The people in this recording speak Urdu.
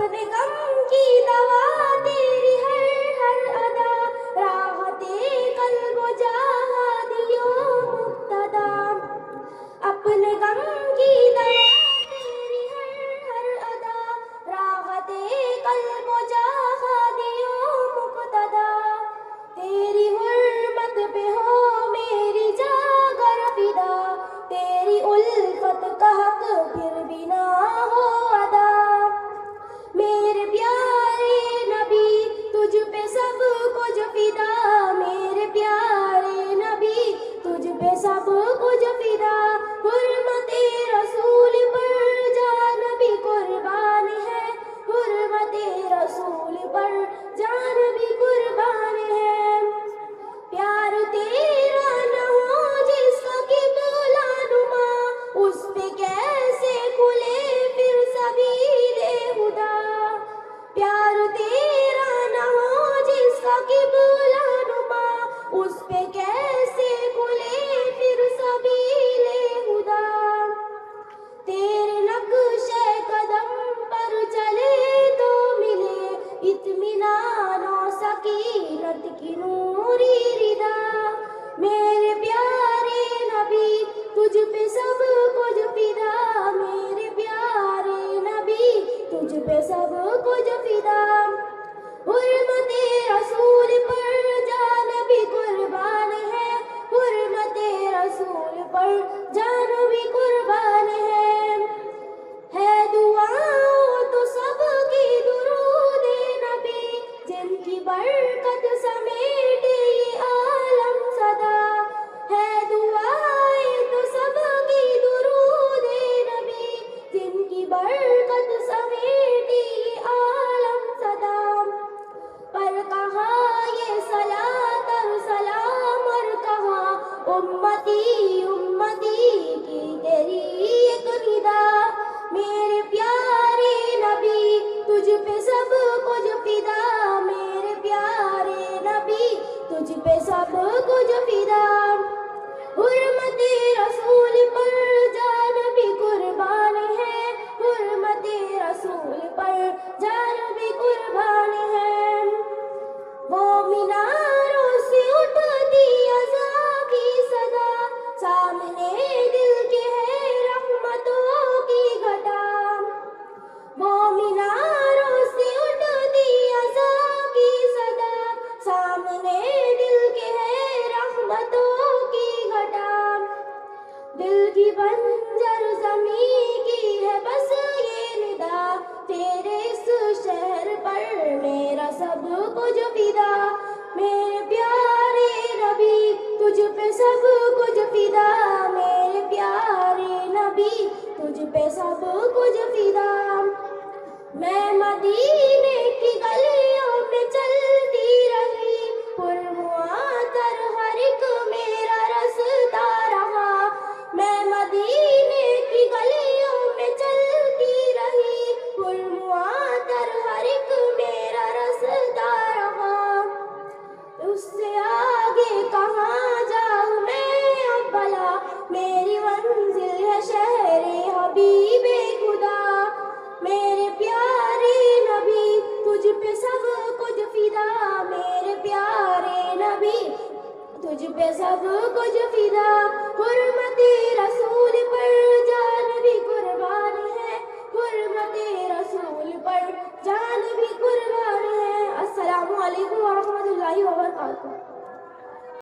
اپنے غم کی دوا تیری ہر ادا، راحتے قلب و جہادیوں مقتدا، اپنے غم کی دوا تیری ہر ادا، راحتے قلب و جہادیوں مقتدا، تیری حرمت پہ ہو میری جاگر فدا، تیری الفت کا حق پھر بھی نہ ہو ادا، میرے پیارے نبی تجھ پہ سب کچھ فدا، میرے پیارے نبی تجھ پہ سب کچھ فدا، حرمت رسول پر جان بھی قربان ہے، حرمت رسول پر جان بھی قربان ہے، پیار تیرا نہ ہو جس کا قبلہ نما، اس پہ کیسے کھلے پھر سبیل ہدا، پیار تیرا نہ ہو جس کا قبلہ نما، اس پہ کیسے کھلے پھر سبیل ہدا، تیرے نقش قدم پر چلے تو ملے اطمینان و سکینت کی نوری ردا، میرے پیارے نبی تجھ پہ سب کچھ فدا، میرے پیارے نبی تجھ پہ سب کچھ فدا، حرمت رسول پر جان بھی قربان ہے، حرمت رسول پر جان بھی قربان ہے دعاؤں تو سب کی درود نبی، جن کی برکت سمیٹے یہ عالم صدا، ہے دعائیں تو سب کی درود نبی، جن کی برکت سمیٹے یہ عالم صدا، پر کہاں یہ صلاۃ اور سلام اور کہاں امتی امتی کی تیری ایک ندا، میرے پیارے نبی تجھ پہ سب کچھ فدا، میرے پیارے نبی تجھ پہ سب کچھ فدا، حرمت رسول پر جان بھی قربان ہے، حرمت رسول پر جان بھی قربان ہے، وہ میناروں سے اٹھتی اذان کی صدا، سامنے دل کے ہے رحمتوں کی گھٹا، وہ میناروں سے اٹھتی اذان کی صدا، سامنے دل کے ہے رحمتوں کی گھٹا، دل کی بنجر زمین کی ہے بس یہ ندا، تیرے اس شہر پر میرا سب کچھ فدا، میرے پیارے نبی تجھ پہ سب کچھ فدا، میرے پیارے نبی تجھ پہ سب کچھ فدا، میں مدینے کی گلیوں میں چلتی رہی، پرمعطر ہر ایک میرا رستا رہا، میں مدینے کی گلیوں میں چلتی رہی، پرمعطر ہر ایک میرا رستا رہا، اس سے آگے کہاں جاؤں میں اب بھلا، میری منزل ہے شہر حبیب خدا، میرے پیارے نبی تجھ پہ سب کچھ فدا، میرے پیارے نبی تجھ پہ سب کچھ فدا، حرمت رسول پر جان بھی قربان ہے، حرمت رسول پر جان بھی قربان ہے۔ السلام علیکم ورحمۃ اللہ وبرکاتہ۔